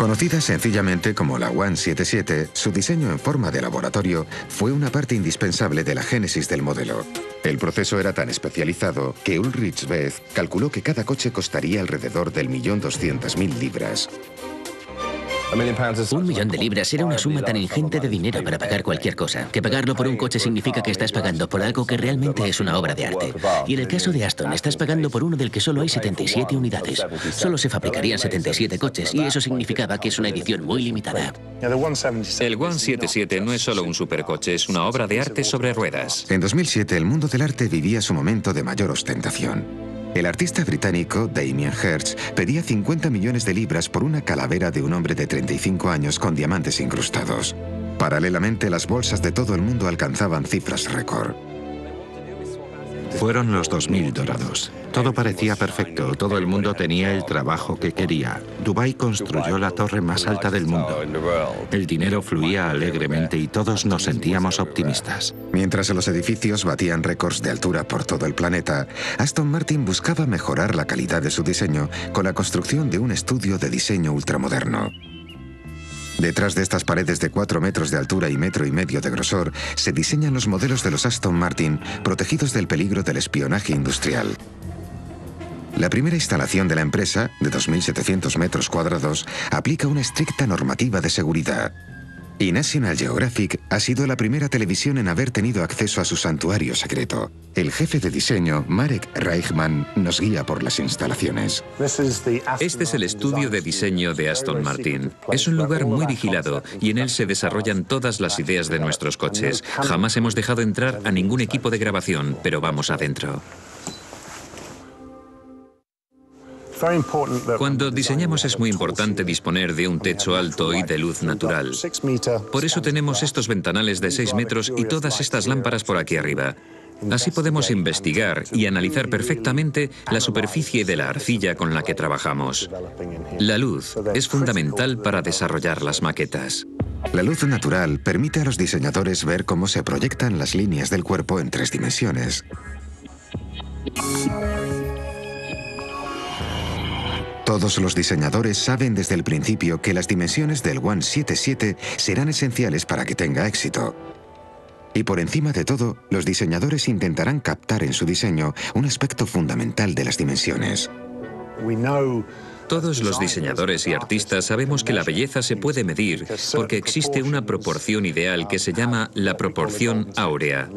Conocida sencillamente como la 177, su diseño en forma de laboratorio fue una parte indispensable de la génesis del modelo. El proceso era tan especializado que Ulrich Beth calculó que cada coche costaría alrededor del 1.200.000 libras. $1 millón de libras era una suma tan ingente de dinero para pagar cualquier cosa, que pagarlo por un coche significa que estás pagando por algo que realmente es una obra de arte. Y en el caso de Aston, estás pagando por uno del que solo hay 77 unidades. Solo se fabricarían 77 coches, y eso significaba que es una edición muy limitada. El 177 no es solo un supercoche, es una obra de arte sobre ruedas. En 2007, el mundo del arte vivía su momento de mayor ostentación. El artista británico Damien Hirst pedía 50 millones de libras por una calavera de un hombre de 35 años con diamantes incrustados. Paralelamente, las bolsas de todo el mundo alcanzaban cifras récord. Fueron los 2000 dorados. Todo parecía perfecto, todo el mundo tenía el trabajo que quería. Dubái construyó la torre más alta del mundo. El dinero fluía alegremente y todos nos sentíamos optimistas. Mientras los edificios batían récords de altura por todo el planeta, Aston Martin buscaba mejorar la calidad de su diseño con la construcción de un estudio de diseño ultramoderno. Detrás de estas paredes de 4 metros de altura y 1,5 metros de grosor, se diseñan los modelos de los Aston Martin protegidos del peligro del espionaje industrial. La primera instalación de la empresa, de 2.700 metros cuadrados, aplica una estricta normativa de seguridad. Y National Geographic ha sido la primera televisión en haber tenido acceso a su santuario secreto. El jefe de diseño, Marek Reichman, nos guía por las instalaciones. Este es el estudio de diseño de Aston Martin. Es un lugar muy vigilado y en él se desarrollan todas las ideas de nuestros coches. Jamás hemos dejado entrar a ningún equipo de grabación, pero vamos adentro. Cuando diseñamos es muy importante disponer de un techo alto y de luz natural. Por eso tenemos estos ventanales de 6 metros y todas estas lámparas por aquí arriba. Así podemos investigar y analizar perfectamente la superficie de la arcilla con la que trabajamos. La luz es fundamental para desarrollar las maquetas. La luz natural permite a los diseñadores ver cómo se proyectan las líneas del cuerpo en 3 dimensiones. Todos los diseñadores saben desde el principio que las dimensiones del 177 serán esenciales para que tenga éxito. Y por encima de todo, los diseñadores intentarán captar en su diseño un aspecto fundamental de las dimensiones. Todos los diseñadores y artistas sabemos que la belleza se puede medir porque existe una proporción ideal que se llama la proporción áurea.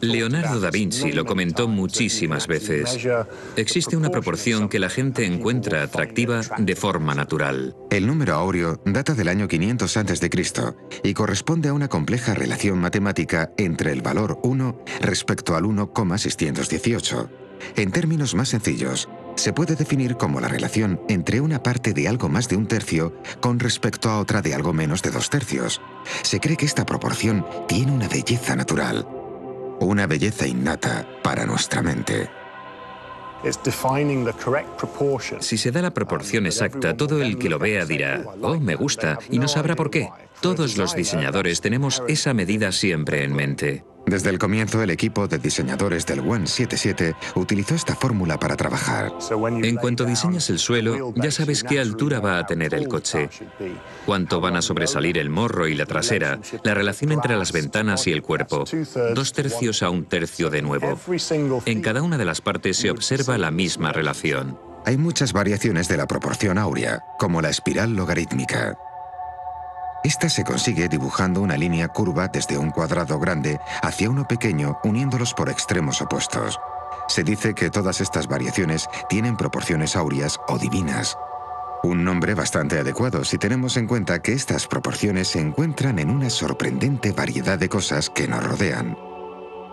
Leonardo da Vinci lo comentó muchísimas veces. Existe una proporción que la gente encuentra atractiva de forma natural. El número áureo data del año 500 a.C. y corresponde a una compleja relación matemática entre el valor 1 respecto al 1,618. En términos más sencillos, se puede definir como la relación entre una parte de algo más de 1/3 con respecto a otra de algo menos de 2/3. Se cree que esta proporción tiene una belleza natural, una belleza innata para nuestra mente. Si se da la proporción exacta, todo el que lo vea dirá, «Oh, me gusta», y no sabrá por qué. Todos los diseñadores tenemos esa medida siempre en mente. Desde el comienzo, el equipo de diseñadores del 177 utilizó esta fórmula para trabajar. En cuanto diseñas el suelo, ya sabes qué altura va a tener el coche, cuánto van a sobresalir el morro y la trasera, la relación entre las ventanas y el cuerpo, 2/3 a 1/3 de nuevo. En cada una de las partes se observa la misma relación. Hay muchas variaciones de la proporción áurea, como la espiral logarítmica. Esta se consigue dibujando una línea curva desde un cuadrado grande hacia uno pequeño, uniéndolos por extremos opuestos. Se dice que todas estas variaciones tienen proporciones áureas o divinas. Un nombre bastante adecuado si tenemos en cuenta que estas proporciones se encuentran en una sorprendente variedad de cosas que nos rodean.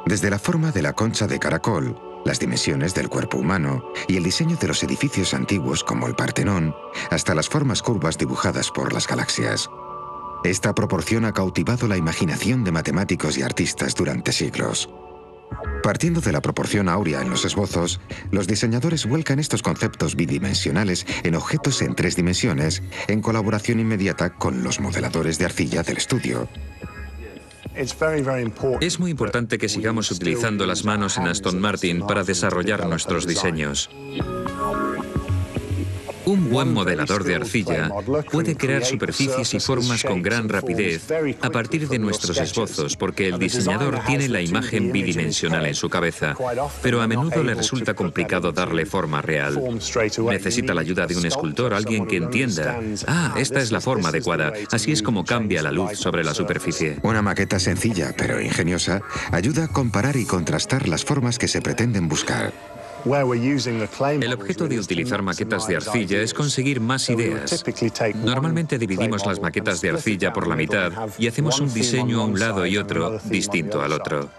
Desde la forma de la concha de caracol, las dimensiones del cuerpo humano y el diseño de los edificios antiguos como el Partenón, hasta las formas curvas dibujadas por las galaxias. Esta proporción ha cautivado la imaginación de matemáticos y artistas durante siglos. Partiendo de la proporción áurea en los esbozos, los diseñadores vuelcan estos conceptos bidimensionales en objetos en 3 dimensiones, en colaboración inmediata con los modeladores de arcilla del estudio. Es muy importante que sigamos utilizando las manos en Aston Martin para desarrollar nuestros diseños. Un buen modelador de arcilla puede crear superficies y formas con gran rapidez a partir de nuestros esbozos, porque el diseñador tiene la imagen bidimensional en su cabeza, pero a menudo le resulta complicado darle forma real. Necesita la ayuda de un escultor, alguien que entienda, esta es la forma adecuada, así es como cambia la luz sobre la superficie. Una maqueta sencilla pero ingeniosa ayuda a comparar y contrastar las formas que se pretenden buscar. El objeto de utilizar maquetas de arcilla es conseguir más ideas. Normalmente dividimos las maquetas de arcilla por la mitad y hacemos un diseño a un lado y otro distinto al otro.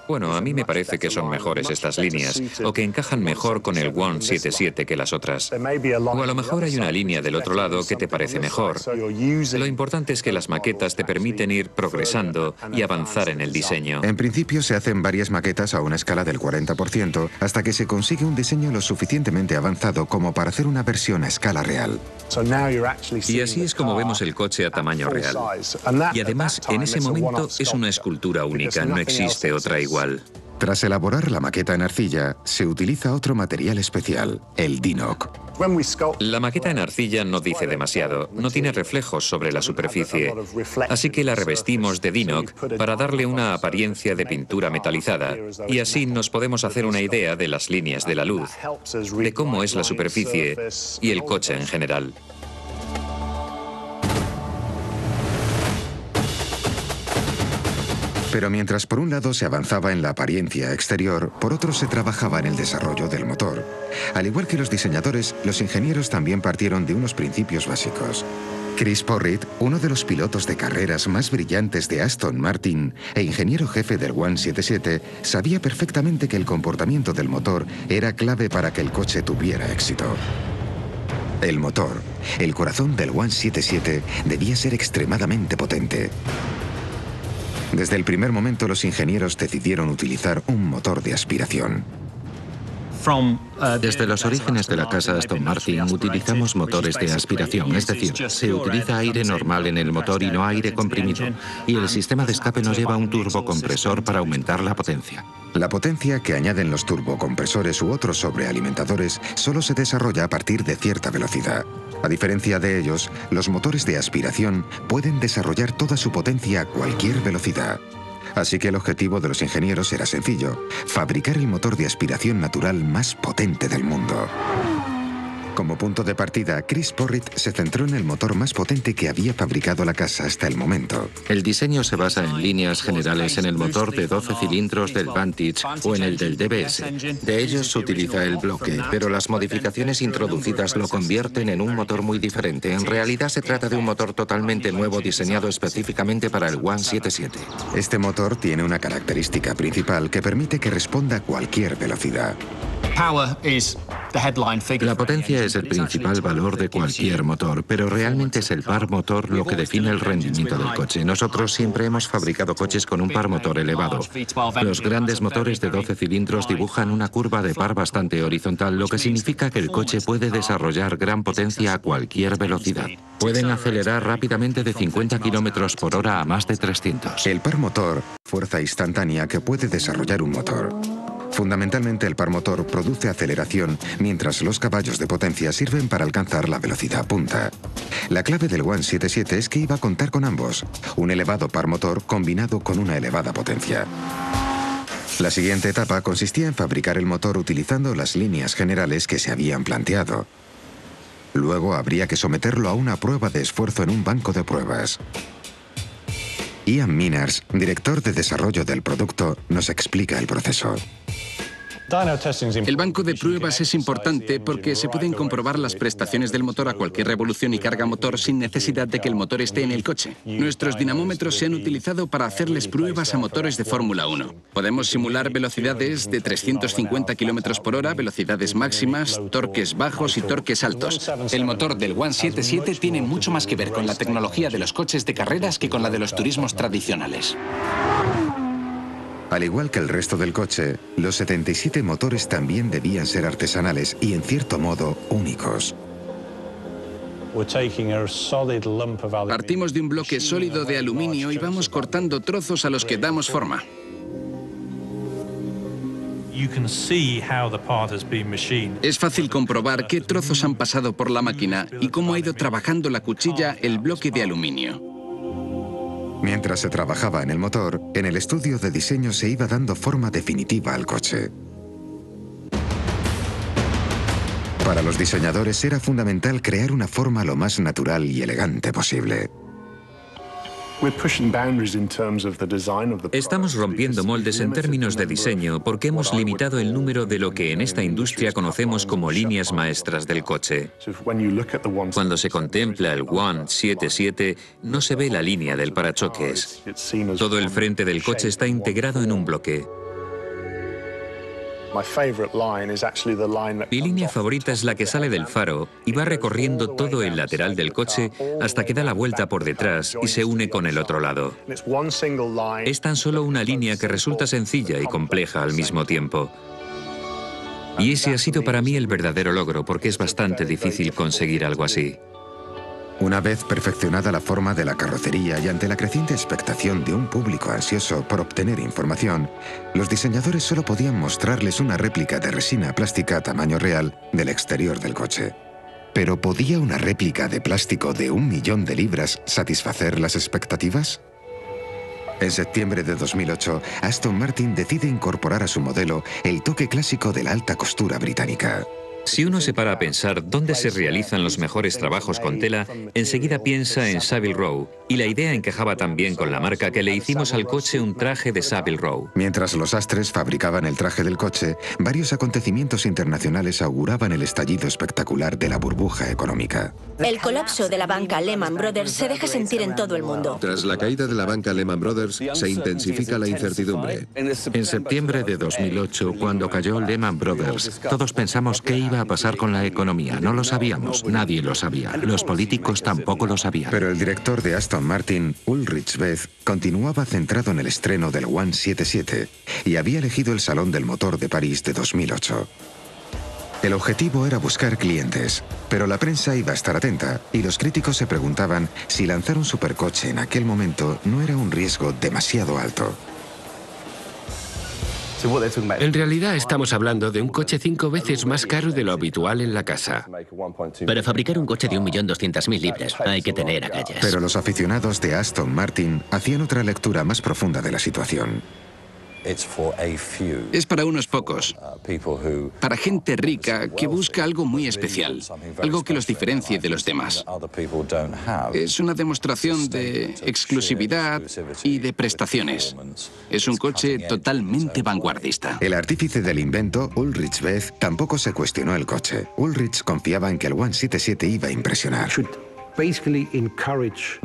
Bueno, a mí me parece que son mejores estas líneas, o que encajan mejor con el 177 que las otras. O a lo mejor hay una línea del otro lado que te parece mejor. Lo importante es que las maquetas te permiten ir progresando y avanzar en el diseño. En principio se hacen varias maquetas a una escala del 40% hasta que se consigue un diseño lo suficientemente avanzado como para hacer una versión a escala real. Y así es como vemos el coche a tamaño real. Y además, en ese momento es una escultura única, no existe otra igual. Tras elaborar la maqueta en arcilla, se utiliza otro material especial, el Dinoc. La maqueta en arcilla no dice demasiado, no tiene reflejos sobre la superficie, así que la revestimos de Dinoc para darle una apariencia de pintura metalizada, y así nos podemos hacer una idea de las líneas de la luz, de cómo es la superficie y el coche en general. Pero mientras por un lado se avanzaba en la apariencia exterior, por otro se trabajaba en el desarrollo del motor. Al igual que los diseñadores, los ingenieros también partieron de unos principios básicos. Chris Porritt, uno de los pilotos de carreras más brillantes de Aston Martin e ingeniero jefe del 177, sabía perfectamente que el comportamiento del motor era clave para que el coche tuviera éxito. El motor, el corazón del 177, debía ser extremadamente potente. Desde el primer momento los ingenieros decidieron utilizar un motor de aspiración. Desde los orígenes de la casa Aston Martin utilizamos motores de aspiración, es decir, se utiliza aire normal en el motor y no aire comprimido, y el sistema de escape nos lleva un turbocompresor para aumentar la potencia. La potencia que añaden los turbocompresores u otros sobrealimentadores solo se desarrolla a partir de cierta velocidad. A diferencia de ellos, los motores de aspiración pueden desarrollar toda su potencia a cualquier velocidad. Así que el objetivo de los ingenieros era sencillo: fabricar el motor de aspiración natural más potente del mundo. Como punto de partida, Chris Porritt se centró en el motor más potente que había fabricado la casa hasta el momento. El diseño se basa en líneas generales en el motor de 12 cilindros del Vantage o en el del DBS. De ellos se utiliza el bloque, pero las modificaciones introducidas lo convierten en un motor muy diferente. En realidad se trata de un motor totalmente nuevo diseñado específicamente para el 177. Este motor tiene una característica principal que permite que responda a cualquier velocidad. La potencia es el principal valor de cualquier motor, pero realmente es el par motor lo que define el rendimiento del coche. Nosotros siempre hemos fabricado coches con un par motor elevado. Los grandes motores de 12 cilindros dibujan una curva de par bastante horizontal, lo que significa que el coche puede desarrollar gran potencia a cualquier velocidad. Pueden acelerar rápidamente de 50 km por hora a más de 300. El par motor, fuerza instantánea que puede desarrollar un motor. Fundamentalmente el par motor produce aceleración, mientras los caballos de potencia sirven para alcanzar la velocidad punta. La clave del 177 es que iba a contar con ambos, un elevado par motor combinado con una elevada potencia. La siguiente etapa consistía en fabricar el motor utilizando las líneas generales que se habían planteado. Luego habría que someterlo a una prueba de esfuerzo en un banco de pruebas. Ian Miners, director de desarrollo del producto, nos explica el proceso. El banco de pruebas es importante porque se pueden comprobar las prestaciones del motor a cualquier revolución y carga motor sin necesidad de que el motor esté en el coche. Nuestros dinamómetros se han utilizado para hacerles pruebas a motores de Fórmula 1. Podemos simular velocidades de 350 km por hora, velocidades máximas, torques bajos y torques altos. El motor del 177 tiene mucho más que ver con la tecnología de los coches de carreras que con la de los turismos tradicionales. Al igual que el resto del coche, los 77 motores también debían ser artesanales y, en cierto modo, únicos. Partimos de un bloque sólido de aluminio y vamos cortando trozos a los que damos forma. Es fácil comprobar qué trozos han pasado por la máquina y cómo ha ido trabajando la cuchilla el bloque de aluminio. Mientras se trabajaba en el motor, en el estudio de diseño se iba dando forma definitiva al coche. Para los diseñadores era fundamental crear una forma lo más natural y elegante posible. Estamos rompiendo moldes en términos de diseño porque hemos limitado el número de lo que en esta industria conocemos como líneas maestras del coche. Cuando se contempla el 177, no se ve la línea del parachoques. Todo el frente del coche está integrado en un bloque. Mi línea favorita es la que sale del faro y va recorriendo todo el lateral del coche hasta que da la vuelta por detrás y se une con el otro lado. Es tan solo una línea que resulta sencilla y compleja al mismo tiempo. Y ese ha sido para mí el verdadero logro, porque es bastante difícil conseguir algo así. Una vez perfeccionada la forma de la carrocería y ante la creciente expectación de un público ansioso por obtener información, los diseñadores solo podían mostrarles una réplica de resina plástica a tamaño real del exterior del coche. ¿Pero podía una réplica de plástico de 1 millón de libras satisfacer las expectativas? En septiembre de 2008, Aston Martin decide incorporar a su modelo el toque clásico de la alta costura británica. Si uno se para a pensar dónde se realizan los mejores trabajos con tela, enseguida piensa en Savile Row, y la idea encajaba tan bien con la marca que le hicimos al coche un traje de Savile Row. Mientras los Astres fabricaban el traje del coche, varios acontecimientos internacionales auguraban el estallido espectacular de la burbuja económica. El colapso de la banca Lehman Brothers se deja sentir en todo el mundo. Tras la caída de la banca Lehman Brothers, se intensifica la incertidumbre. En septiembre de 2008, cuando cayó Lehman Brothers, todos pensamos qué iba a pasar con la economía. No lo sabíamos, nadie lo sabía. Los políticos tampoco lo sabían. Pero el director de Aston Martin, Ulrich Beth, continuaba centrado en el estreno del 177 y había elegido el Salón del Motor de París de 2008. El objetivo era buscar clientes, pero la prensa iba a estar atenta y los críticos se preguntaban si lanzar un supercoche en aquel momento no era un riesgo demasiado alto. En realidad estamos hablando de un coche 5 veces más caro de lo habitual en la casa. Para fabricar un coche de 1.200.000 libras hay que tener agallas. Pero los aficionados de Aston Martin hacían otra lectura más profunda de la situación. Es para unos pocos, para gente rica que busca algo muy especial, algo que los diferencie de los demás. Es una demostración de exclusividad y de prestaciones. Es un coche totalmente vanguardista. El artífice del invento, Ulrich Beth, tampoco se cuestionó el coche. Ulrich confiaba en que el 177 iba a impresionar.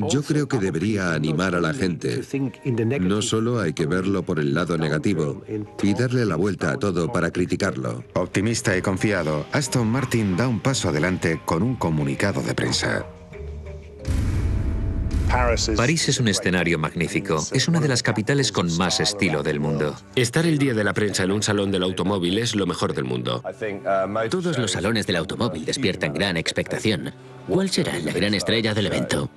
Yo creo que debería animar a la gente. No solo hay que verlo por el lado negativo y darle la vuelta a todo para criticarlo. Optimista y confiado, Aston Martin da un paso adelante con un comunicado de prensa. París es un escenario magnífico. Es una de las capitales con más estilo del mundo. Estar el día de la prensa en un salón del automóvil es lo mejor del mundo. Todos los salones del automóvil despiertan gran expectación. ¿Cuál será la gran estrella del evento?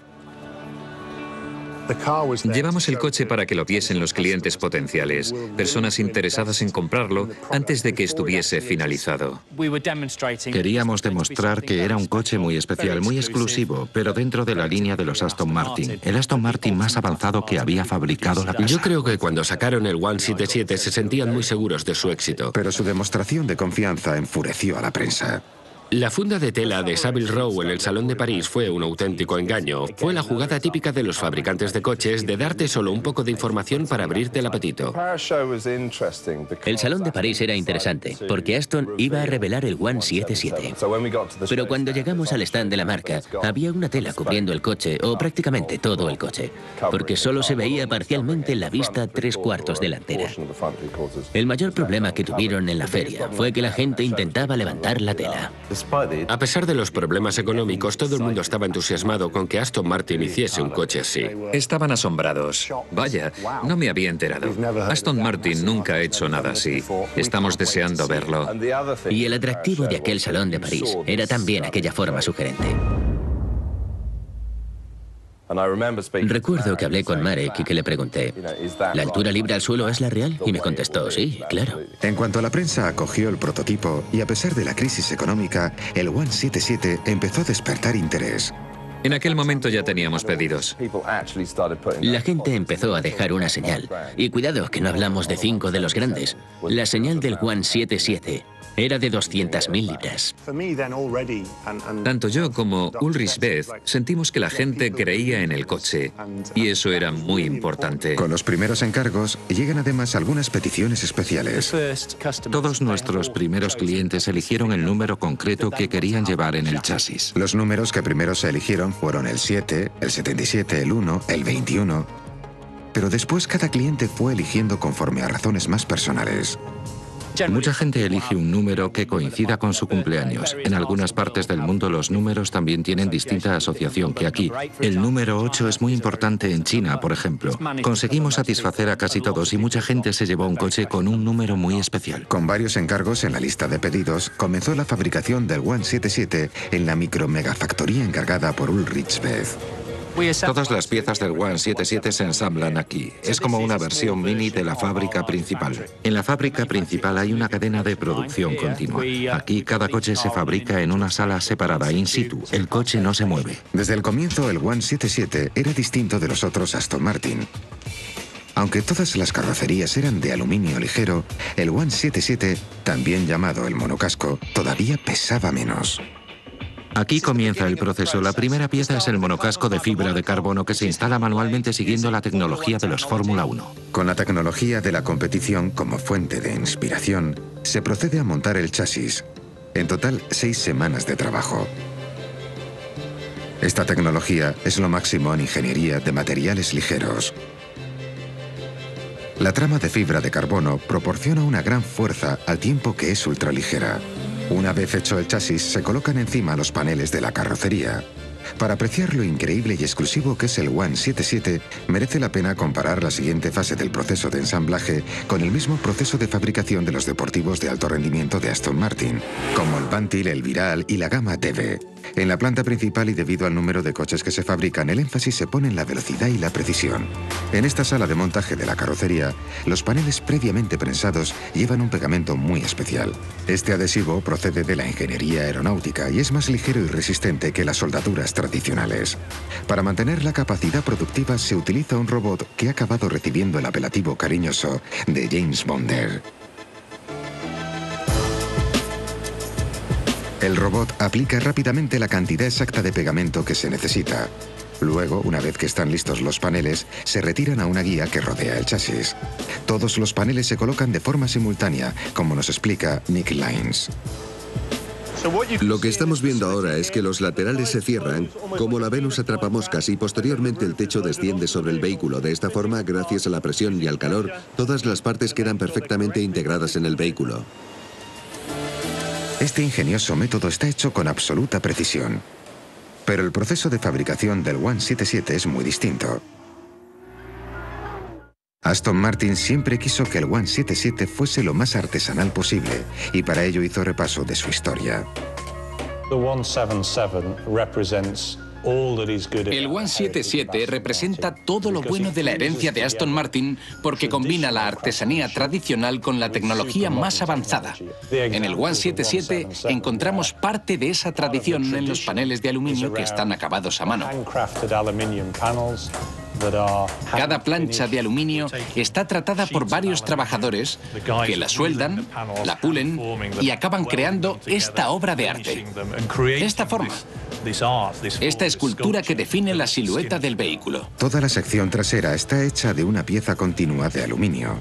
Llevamos el coche para que lo viesen los clientes potenciales, personas interesadas en comprarlo antes de que estuviese finalizado. Queríamos demostrar que era un coche muy especial, muy exclusivo, pero dentro de la línea de los Aston Martin. El Aston Martin más avanzado que había fabricado la casa. Yo creo que cuando sacaron el 177 se sentían muy seguros de su éxito. Pero su demostración de confianza enfureció a la prensa. La funda de tela de Savile Row en el Salón de París fue un auténtico engaño. Fue la jugada típica de los fabricantes de coches de darte solo un poco de información para abrirte el apetito. El Salón de París era interesante, porque Aston iba a revelar el 177. Pero cuando llegamos al stand de la marca, había una tela cubriendo el coche, o prácticamente todo el coche, porque solo se veía parcialmente la vista 3/4 delantera. El mayor problema que tuvieron en la feria fue que la gente intentaba levantar la tela. A pesar de los problemas económicos, todo el mundo estaba entusiasmado con que Aston Martin hiciese un coche así. Estaban asombrados. Vaya, no me había enterado. Aston Martin nunca ha hecho nada así. Estamos deseando verlo. Y el atractivo de aquel Salón de París era también aquella forma sugerente. Recuerdo que hablé con Marek y que le pregunté, ¿la altura libre al suelo es la real? Y me contestó, sí, claro. En cuanto la prensa acogió el prototipo y a pesar de la crisis económica, el 177 empezó a despertar interés. En aquel momento ya teníamos pedidos. La gente empezó a dejar una señal. Y cuidado, que no hablamos de 5 de los grandes. La señal del 177 era de 200.000 libras. Tanto yo como Ulrich Beth sentimos que la gente creía en el coche, y eso era muy importante. Con los primeros encargos llegan además algunas peticiones especiales. Todos nuestros primeros clientes eligieron el número concreto que querían llevar en el chasis. Los números que primero se eligieron fueron el 7, el 77, el 1, el 21. Pero después cada cliente fue eligiendo conforme a razones más personales. Mucha gente elige un número que coincida con su cumpleaños. En algunas partes del mundo los números también tienen distinta asociación que aquí. El número 8 es muy importante en China, por ejemplo. Conseguimos satisfacer a casi todos y mucha gente se llevó un coche con un número muy especial. Con varios encargos en la lista de pedidos, comenzó la fabricación del 177 en la micro-megafactoría encargada por Ulrich Beth. Todas las piezas del 177 se ensamblan aquí. Es como una versión mini de la fábrica principal. En la fábrica principal hay una cadena de producción continua. Aquí cada coche se fabrica en una sala separada in situ. El coche no se mueve. Desde el comienzo el 177 era distinto de los otros Aston Martin. Aunque todas las carrocerías eran de aluminio ligero, el 177, también llamado el monocasco, todavía pesaba menos. Aquí comienza el proceso. La primera pieza es el monocasco de fibra de carbono que se instala manualmente siguiendo la tecnología de los Fórmula 1. Con la tecnología de la competición como fuente de inspiración, se procede a montar el chasis. En total, 6 semanas de trabajo. Esta tecnología es lo máximo en ingeniería de materiales ligeros. La trama de fibra de carbono proporciona una gran fuerza al tiempo que es ultraligera. Una vez hecho el chasis, se colocan encima los paneles de la carrocería. Para apreciar lo increíble y exclusivo que es el 177, merece la pena comparar la siguiente fase del proceso de ensamblaje con el mismo proceso de fabricación de los deportivos de alto rendimiento de Aston Martin, como el Bantil, el Viral y la gama TB. En la planta principal y debido al número de coches que se fabrican, el énfasis se pone en la velocidad y la precisión. En esta sala de montaje de la carrocería, los paneles previamente prensados llevan un pegamento muy especial. Este adhesivo procede de la ingeniería aeronáutica y es más ligero y resistente que las soldaduras tradicionales. Para mantener la capacidad productiva se utiliza un robot que ha acabado recibiendo el apelativo cariñoso de James Bonder. El robot aplica rápidamente la cantidad exacta de pegamento que se necesita. Luego, una vez que están listos los paneles, se retiran a una guía que rodea el chasis. Todos los paneles se colocan de forma simultánea, como nos explica Nick Lines. Lo que estamos viendo ahora es que los laterales se cierran, como la Venus atrapamoscas, y posteriormente el techo desciende sobre el vehículo. De esta forma, gracias a la presión y al calor, todas las partes quedan perfectamente integradas en el vehículo. Este ingenioso método está hecho con absoluta precisión. Pero el proceso de fabricación del 177 es muy distinto. Aston Martin siempre quiso que el 177 fuese lo más artesanal posible y para ello hizo repaso de su historia. El 177 representa todo lo bueno de la herencia de Aston Martin porque combina la artesanía tradicional con la tecnología más avanzada. En el 177 encontramos parte de esa tradición en los paneles de aluminio que están acabados a mano. Cada plancha de aluminio está tratada por varios trabajadores que la sueldan, la pulen y acaban creando esta obra de arte. Esta forma. Esta escultura que define la silueta del vehículo. Toda la sección trasera está hecha de una pieza continua de aluminio.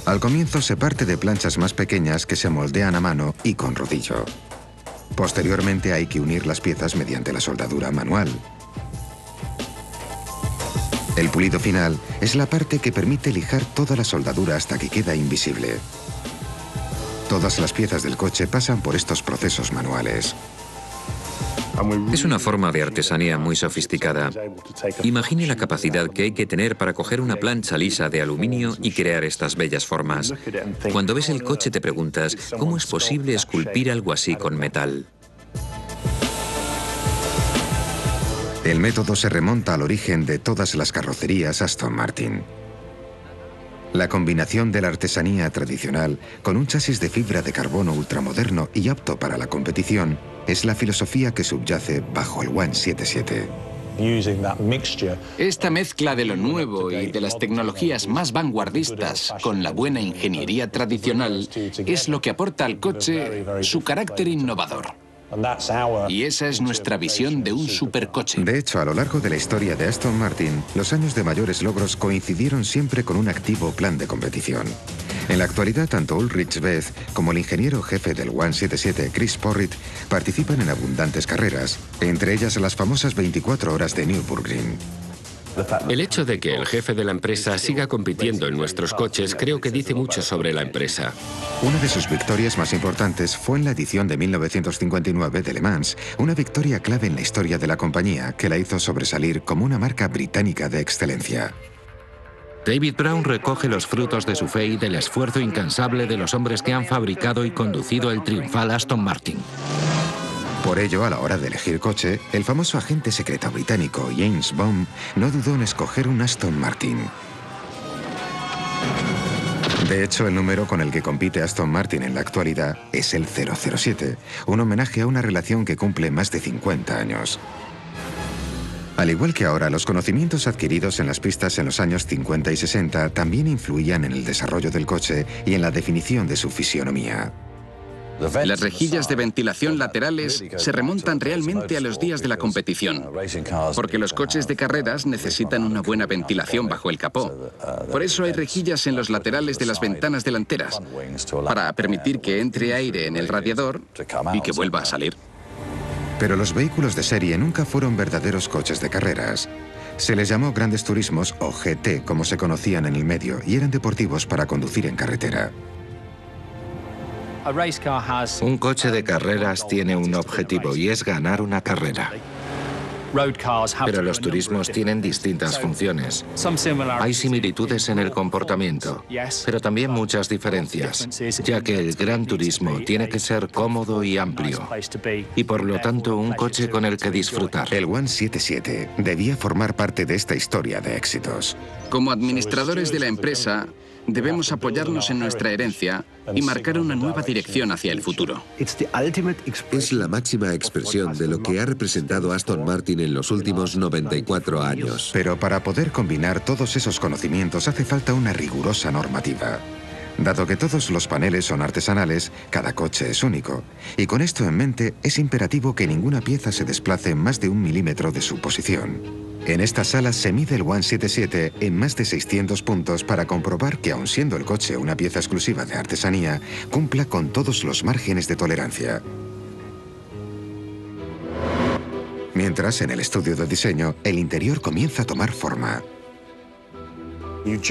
Al comienzo se parte de planchas más pequeñas que se moldean a mano y con rodillo. Posteriormente hay que unir las piezas mediante la soldadura manual. El pulido final es la parte que permite lijar toda la soldadura hasta que queda invisible. Todas las piezas del coche pasan por estos procesos manuales. Es una forma de artesanía muy sofisticada. Imagine la capacidad que hay que tener para coger una plancha lisa de aluminio y crear estas bellas formas. Cuando ves el coche te preguntas, ¿cómo es posible esculpir algo así con metal? El método se remonta al origen de todas las carrocerías Aston Martin. La combinación de la artesanía tradicional con un chasis de fibra de carbono ultramoderno y apto para la competición es la filosofía que subyace bajo el 177. Esta mezcla de lo nuevo y de las tecnologías más vanguardistas con la buena ingeniería tradicional es lo que aporta al coche su carácter innovador. Y esa es nuestra visión de un supercoche. De hecho, a lo largo de la historia de Aston Martin, los años de mayores logros coincidieron siempre con un activo plan de competición. En la actualidad, tanto Ulrich Beth como el ingeniero jefe del 177, Chris Porritt, participan en abundantes carreras, entre ellas las famosas 24 horas de Nürburgring. El hecho de que el jefe de la empresa siga compitiendo en nuestros coches creo que dice mucho sobre la empresa. Una de sus victorias más importantes fue en la edición de 1959 de Le Mans, una victoria clave en la historia de la compañía que la hizo sobresalir como una marca británica de excelencia. David Brown recoge los frutos de su fe y del esfuerzo incansable de los hombres que han fabricado y conducido el triunfal Aston Martin. Por ello, a la hora de elegir coche, el famoso agente secreto británico James Bond no dudó en escoger un Aston Martin. De hecho, el número con el que compite Aston Martin en la actualidad es el 007, un homenaje a una relación que cumple más de 50 años. Al igual que ahora, los conocimientos adquiridos en las pistas en los años 50 y 60 también influían en el desarrollo del coche y en la definición de su fisionomía. Las rejillas de ventilación laterales se remontan realmente a los días de la competición, porque los coches de carreras necesitan una buena ventilación bajo el capó. Por eso hay rejillas en los laterales de las ventanas delanteras, para permitir que entre aire en el radiador y que vuelva a salir. Pero los vehículos de serie nunca fueron verdaderos coches de carreras. Se les llamó grandes turismos o GT, como se conocían en el medio, y eran deportivos para conducir en carretera. Un coche de carreras tiene un objetivo y es ganar una carrera. Pero los turismos tienen distintas funciones. Hay similitudes en el comportamiento, pero también muchas diferencias, ya que el gran turismo tiene que ser cómodo y amplio, y por lo tanto un coche con el que disfrutar. El 177 debía formar parte de esta historia de éxitos. Como administradores de la empresa, debemos apoyarnos en nuestra herencia y marcar una nueva dirección hacia el futuro. Es la máxima expresión de lo que ha representado Aston Martin en los últimos 94 años. Pero para poder combinar todos esos conocimientos hace falta una rigurosa normativa. Dado que todos los paneles son artesanales, cada coche es único. Y con esto en mente, es imperativo que ninguna pieza se desplace más de 1 milímetro de su posición. En esta sala se mide el 177 en más de 600 puntos para comprobar que, aun siendo el coche una pieza exclusiva de artesanía, cumpla con todos los márgenes de tolerancia. Mientras, en el estudio de diseño, el interior comienza a tomar forma.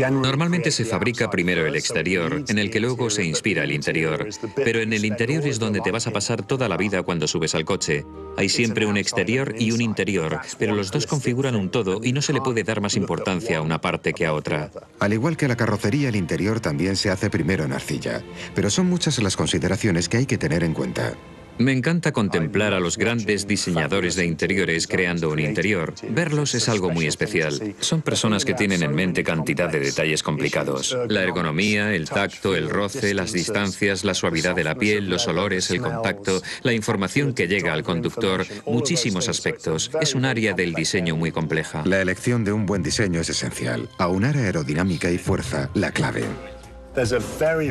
Normalmente se fabrica primero el exterior, en el que luego se inspira el interior. Pero en el interior es donde te vas a pasar toda la vida cuando subes al coche. Hay siempre un exterior y un interior, pero los dos configuran un todo y no se le puede dar más importancia a una parte que a otra. Al igual que la carrocería, el interior también se hace primero en arcilla. Pero son muchas las consideraciones que hay que tener en cuenta. Me encanta contemplar a los grandes diseñadores de interiores creando un interior. Verlos es algo muy especial. Son personas que tienen en mente cantidad de detalles complicados. La ergonomía, el tacto, el roce, las distancias, la suavidad de la piel, los olores, el contacto, la información que llega al conductor, muchísimos aspectos. Es un área del diseño muy compleja. La elección de un buen diseño es esencial. Aunar aerodinámica y fuerza, la clave.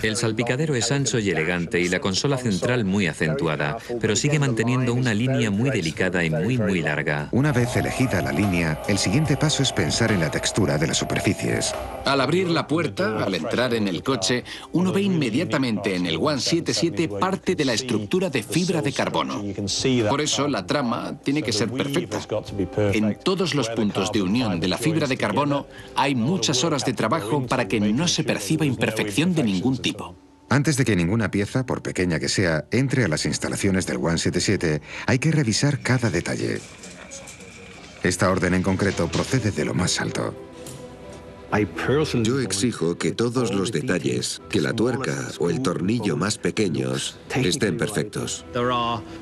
El salpicadero es ancho y elegante y la consola central muy acentuada, pero sigue manteniendo una línea muy delicada y muy larga. Una vez elegida la línea, el siguiente paso es pensar en la textura de las superficies. Al abrir la puerta, al entrar en el coche, uno ve inmediatamente en el 177 parte de la estructura de fibra de carbono. Por eso la trama tiene que ser perfecta. En todos los puntos de unión de la fibra de carbono hay muchas horas de trabajo para que no se perciba imperfección de ningún tipo. Antes de que ninguna pieza, por pequeña que sea, entre a las instalaciones del 177, hay que revisar cada detalle. Esta orden en concreto procede de lo más alto. Yo exijo que todos los detalles, que la tuerca o el tornillo más pequeños, estén perfectos.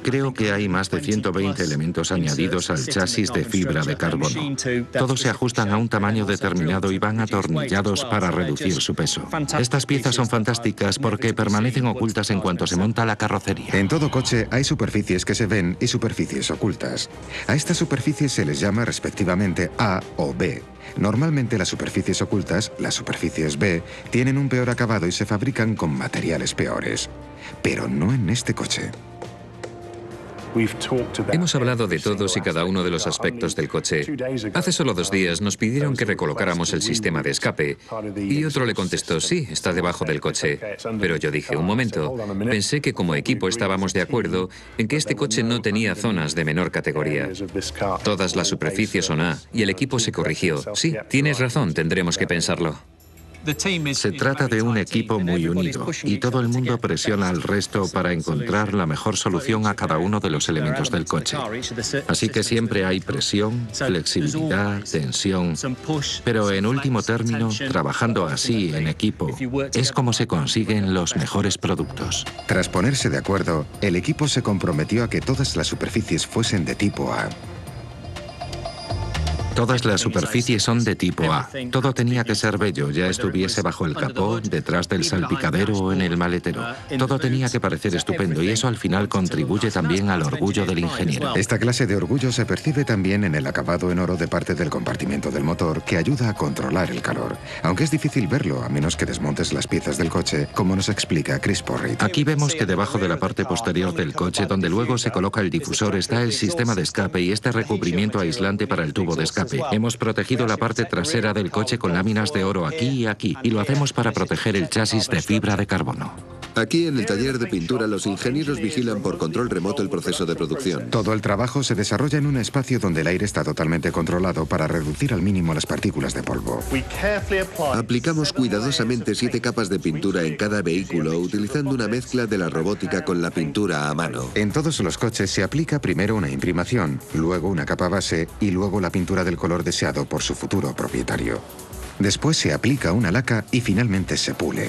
Creo que hay más de 120 elementos añadidos al chasis de fibra de carbono. Todos se ajustan a un tamaño determinado y van atornillados para reducir su peso. Estas piezas son fantásticas porque permanecen ocultas en cuanto se monta la carrocería. En todo coche hay superficies que se ven y superficies ocultas. A estas superficies se les llama respectivamente A o B. Normalmente las superficies ocultas, las superficies B, tienen un peor acabado y se fabrican con materiales peores. Pero no en este coche. Hemos hablado de todos y cada uno de los aspectos del coche. Hace solo 2 días nos pidieron que recolocáramos el sistema de escape y otro le contestó, sí, está debajo del coche. Pero yo dije, un momento, pensé que como equipo estábamos de acuerdo en que este coche no tenía zonas de menor categoría. Todas las superficies son A y el equipo se corrigió. Sí, tienes razón, tendremos que pensarlo. Se trata de un equipo muy unido y todo el mundo presiona al resto para encontrar la mejor solución a cada uno de los elementos del coche. Así que siempre hay presión, flexibilidad, tensión, pero en último término, trabajando así en equipo, es como se consiguen los mejores productos. Tras ponerse de acuerdo, el equipo se comprometió a que todas las superficies fuesen de tipo A. Todas las superficies son de tipo A. Todo tenía que ser bello, ya estuviese bajo el capó, detrás del salpicadero o en el maletero. Todo tenía que parecer estupendo y eso al final contribuye también al orgullo del ingeniero. Esta clase de orgullo se percibe también en el acabado en oro de parte del compartimento del motor, que ayuda a controlar el calor. Aunque es difícil verlo a menos que desmontes las piezas del coche, como nos explica Chris Porritt. Aquí vemos que debajo de la parte posterior del coche, donde luego se coloca el difusor, está el sistema de escape y este recubrimiento aislante para el tubo de escape. Hemos protegido la parte trasera del coche con láminas de oro aquí y aquí, y lo hacemos para proteger el chasis de fibra de carbono. Aquí en el taller de pintura los ingenieros vigilan por control remoto el proceso de producción. Todo el trabajo se desarrolla en un espacio donde el aire está totalmente controlado para reducir al mínimo las partículas de polvo. Aplicamos cuidadosamente 7 capas de pintura en cada vehículo utilizando una mezcla de la robótica con la pintura a mano. En todos los coches se aplica primero una imprimación, luego una capa base y luego la pintura del color deseado por su futuro propietario. Después se aplica una laca y finalmente se pule.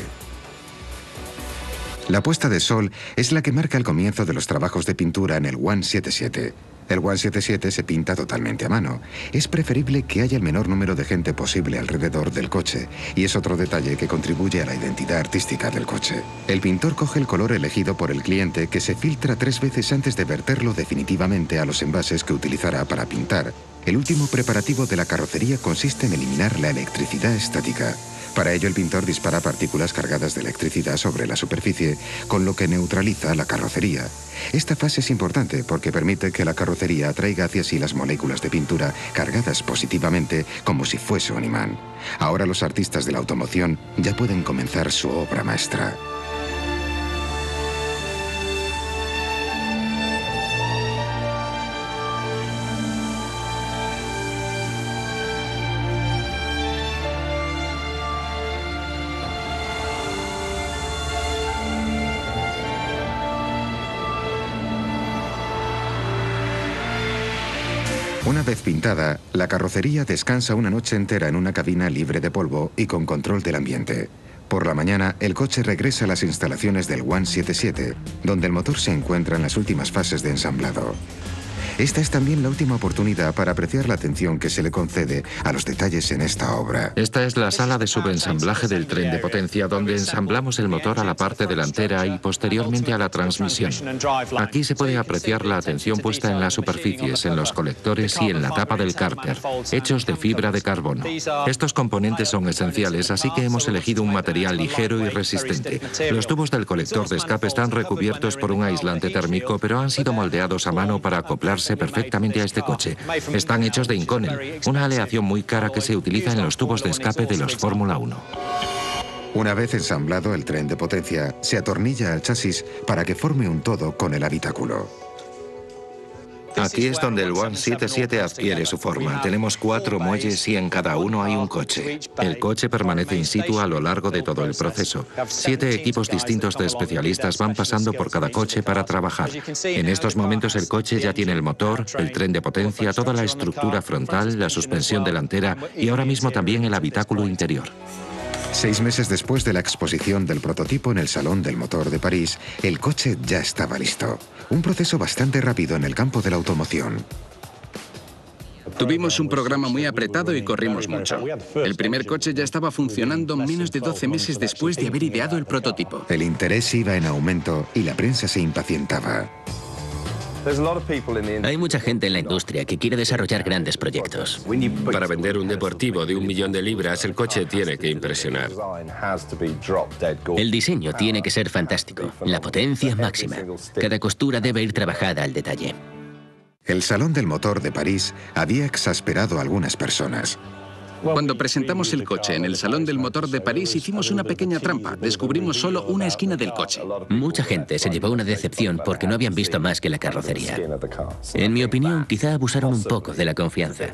La puesta de sol es la que marca el comienzo de los trabajos de pintura en el 177. El 177 se pinta totalmente a mano. Es preferible que haya el menor número de gente posible alrededor del coche, y es otro detalle que contribuye a la identidad artística del coche. El pintor coge el color elegido por el cliente, que se filtra 3 veces antes de verterlo definitivamente a los envases que utilizará para pintar. El último preparativo de la carrocería consiste en eliminar la electricidad estática. Para ello, el pintor dispara partículas cargadas de electricidad sobre la superficie, con lo que neutraliza la carrocería. Esta fase es importante porque permite que la carrocería atraiga hacia sí las moléculas de pintura cargadas positivamente como si fuese un imán. Ahora los artistas de la automoción ya pueden comenzar su obra maestra. Una vez pintada, la carrocería descansa una noche entera en una cabina libre de polvo y con control del ambiente. Por la mañana, el coche regresa a las instalaciones del 177, donde el motor se encuentra en las últimas fases de ensamblado. Esta es también la última oportunidad para apreciar la atención que se le concede a los detalles en esta obra. Esta es la sala de subensamblaje del tren de potencia, donde ensamblamos el motor a la parte delantera y posteriormente a la transmisión. Aquí se puede apreciar la atención puesta en las superficies, en los colectores y en la tapa del cárter, hechos de fibra de carbono. Estos componentes son esenciales, así que hemos elegido un material ligero y resistente. Los tubos del colector de escape están recubiertos por un aislante térmico, pero han sido moldeados a mano para acoplarse perfectamente a este coche. Están hechos de Inconel, una aleación muy cara que se utiliza en los tubos de escape de los Fórmula 1. Una vez ensamblado el tren de potencia, se atornilla al chasis para que forme un todo con el habitáculo. Aquí es donde el 177 adquiere su forma. Tenemos 4 muelles y en cada uno hay un coche. El coche permanece in situ a lo largo de todo el proceso. 7 equipos distintos de especialistas van pasando por cada coche para trabajar. En estos momentos el coche ya tiene el motor, el tren de potencia, toda la estructura frontal, la suspensión delantera y ahora mismo también el habitáculo interior. 6 meses después de la exposición del prototipo en el Salón del Motor de París, el coche ya estaba listo. Un proceso bastante rápido en el campo de la automoción. Tuvimos un programa muy apretado y corrimos mucho. El primer coche ya estaba funcionando menos de 12 meses después de haber ideado el prototipo. El interés iba en aumento y la prensa se impacientaba. Hay mucha gente en la industria que quiere desarrollar grandes proyectos. Para vender un deportivo de 1 millón de libras, el coche tiene que impresionar. El diseño tiene que ser fantástico, la potencia máxima. Cada costura debe ir trabajada al detalle. El Salón del Motor de París había exasperado a algunas personas. Cuando presentamos el coche en el Salón del Motor de París hicimos una pequeña trampa. Descubrimos solo una esquina del coche. Mucha gente se llevó una decepción porque no habían visto más que la carrocería. En mi opinión, quizá abusaron un poco de la confianza.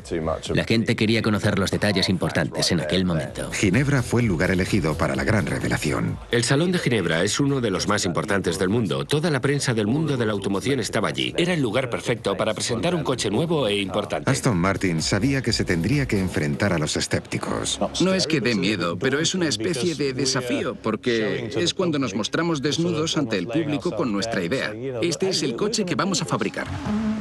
La gente quería conocer los detalles importantes en aquel momento. Ginebra fue el lugar elegido para la gran revelación. El Salón de Ginebra es uno de los más importantes del mundo. Toda la prensa del mundo de la automoción estaba allí. Era el lugar perfecto para presentar un coche nuevo e importante. Aston Martin sabía que se tendría que enfrentar a los escépticos. No es que dé miedo, pero es una especie de desafío, porque es cuando nos mostramos desnudos ante el público con nuestra idea. Este es el coche que vamos a fabricar.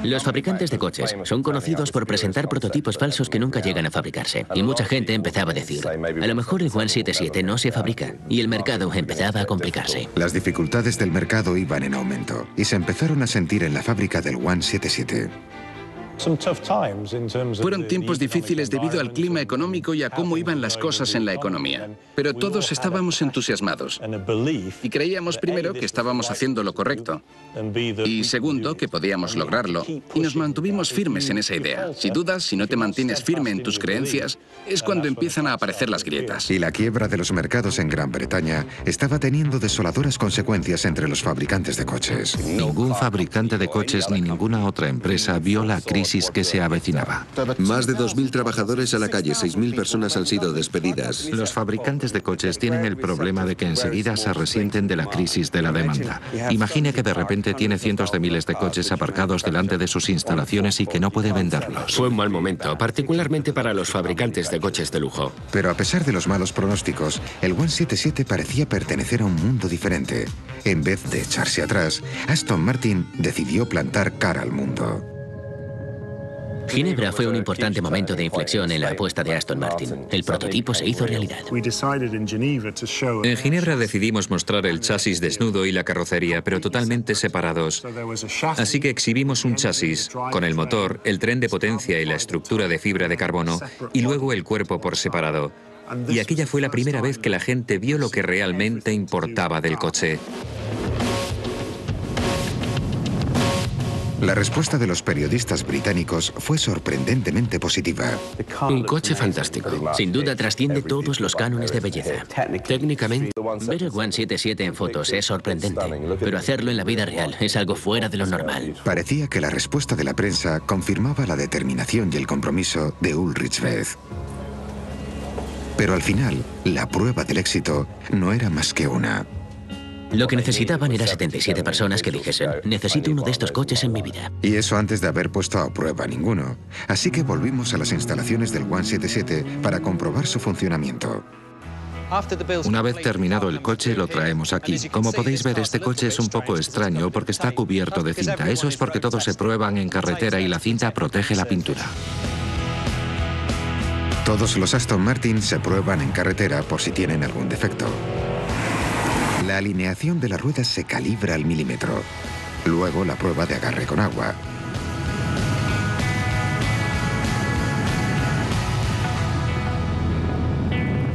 Los fabricantes de coches son conocidos por presentar prototipos falsos que nunca llegan a fabricarse. Y mucha gente empezaba a decir, a lo mejor el 177 no se fabrica. Y el mercado empezaba a complicarse. Las dificultades del mercado iban en aumento y se empezaron a sentir en la fábrica del 177. Fueron tiempos difíciles debido al clima económico y a cómo iban las cosas en la economía. Pero todos estábamos entusiasmados. Y creíamos primero que estábamos haciendo lo correcto. Y segundo, que podíamos lograrlo. Y nos mantuvimos firmes en esa idea. Si dudas, si no te mantienes firme en tus creencias, es cuando empiezan a aparecer las grietas. Y la quiebra de los mercados en Gran Bretaña estaba teniendo desoladoras consecuencias entre los fabricantes de coches. Ningún fabricante de coches ni ninguna otra empresa vio la crisis que se avecinaba. Más de 2.000 trabajadores a la calle, 6.000 personas han sido despedidas. Los fabricantes de coches tienen el problema de que enseguida se resienten de la crisis de la demanda. Imagine que de repente tiene cientos de miles de coches aparcados delante de sus instalaciones y que no puede venderlos. Fue un mal momento, particularmente para los fabricantes de coches de lujo. Pero a pesar de los malos pronósticos, el 177 parecía pertenecer a un mundo diferente. En vez de echarse atrás, Aston Martin decidió plantar cara al mundo. Ginebra fue un importante momento de inflexión en la apuesta de Aston Martin. El prototipo se hizo realidad. En Ginebra decidimos mostrar el chasis desnudo y la carrocería, pero totalmente separados. Así que exhibimos un chasis con el motor, el tren de potencia y la estructura de fibra de carbono, y luego el cuerpo por separado. Y aquella fue la primera vez que la gente vio lo que realmente importaba del coche. La respuesta de los periodistas británicos fue sorprendentemente positiva. Un coche fantástico. Sin duda trasciende todos los cánones de belleza. Técnicamente, ver el 177 en fotos es sorprendente, pero hacerlo en la vida real es algo fuera de lo normal. Parecía que la respuesta de la prensa confirmaba la determinación y el compromiso de Ulrich Beth. Pero al final, la prueba del éxito no era más que una. Lo que necesitaban era 77 personas que dijesen, necesito uno de estos coches en mi vida. Y eso antes de haber puesto a prueba ninguno. Así que volvimos a las instalaciones del 177 para comprobar su funcionamiento. Una vez terminado el coche, lo traemos aquí. Como podéis ver, este coche es un poco extraño porque está cubierto de cinta. Eso es porque todos se prueban en carretera y la cinta protege la pintura. Todos los Aston Martin se prueban en carretera por si tienen algún defecto. La alineación de las ruedas se calibra al milímetro. Luego la prueba de agarre con agua.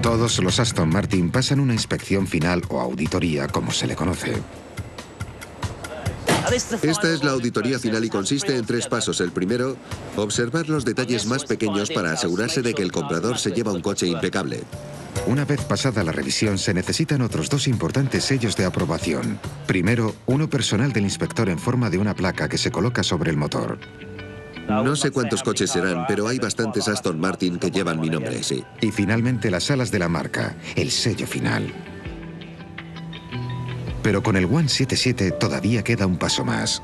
Todos los Aston Martin pasan una inspección final o auditoría, como se le conoce. Esta es la auditoría final y consiste en 3 pasos. El primero, observar los detalles más pequeños para asegurarse de que el comprador se lleva un coche impecable. Una vez pasada la revisión, se necesitan otros 2 importantes sellos de aprobación. Primero, uno personal del inspector en forma de una placa que se coloca sobre el motor. No sé cuántos coches serán, pero hay bastantes Aston Martin que llevan mi nombre, sí. Y finalmente las alas de la marca, el sello final. Pero con el 177 todavía queda un paso más.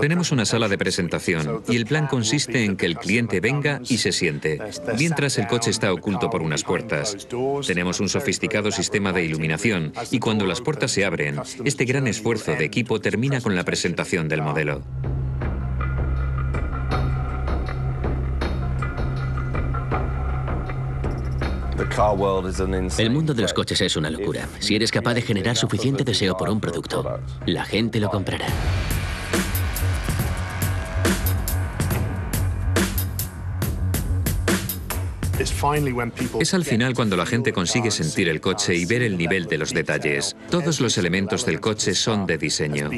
Tenemos una sala de presentación y el plan consiste en que el cliente venga y se siente, mientras el coche está oculto por unas puertas. Tenemos un sofisticado sistema de iluminación y cuando las puertas se abren, este gran esfuerzo de equipo termina con la presentación del modelo. El mundo de los coches es una locura. Si eres capaz de generar suficiente deseo por un producto, la gente lo comprará. Es al final cuando la gente consigue sentir el coche y ver el nivel de los detalles. Todos los elementos del coche son de diseño.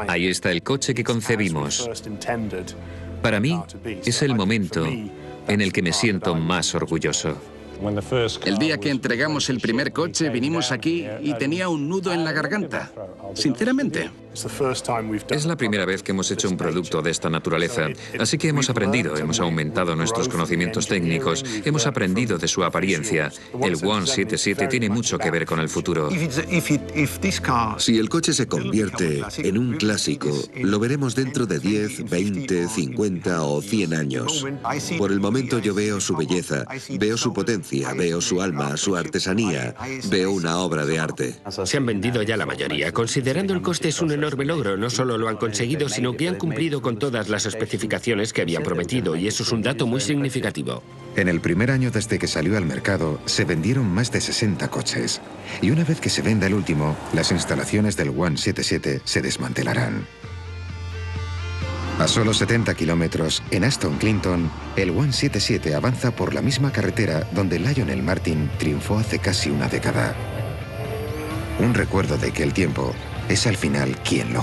Ahí está el coche que concebimos. Para mí, es el momento en el que me siento más orgulloso. El día que entregamos el primer coche, vinimos aquí y tenía un nudo en la garganta. Sinceramente. Es la primera vez que hemos hecho un producto de esta naturaleza, así que hemos aprendido, hemos aumentado nuestros conocimientos técnicos, hemos aprendido de su apariencia. El 177 tiene mucho que ver con el futuro. Si el coche se convierte en un clásico, lo veremos dentro de 10, 20, 50 o 100 años. Por el momento yo veo su belleza, veo su potencia, veo su alma, su artesanía, veo una obra de arte. Se han vendido ya la mayoría. Considerando el coste es un enorme logro. No solo lo han conseguido, sino que han cumplido con todas las especificaciones que habían prometido, y eso es un dato muy significativo. En el primer año desde que salió al mercado, se vendieron más de 60 coches. Y una vez que se venda el último, las instalaciones del 177 se desmantelarán. A solo 70 kilómetros, en Aston Clinton, el 177 avanza por la misma carretera donde Lionel Martin triunfó hace casi una década. Un recuerdo de que el tiempo es al final quien lo juega.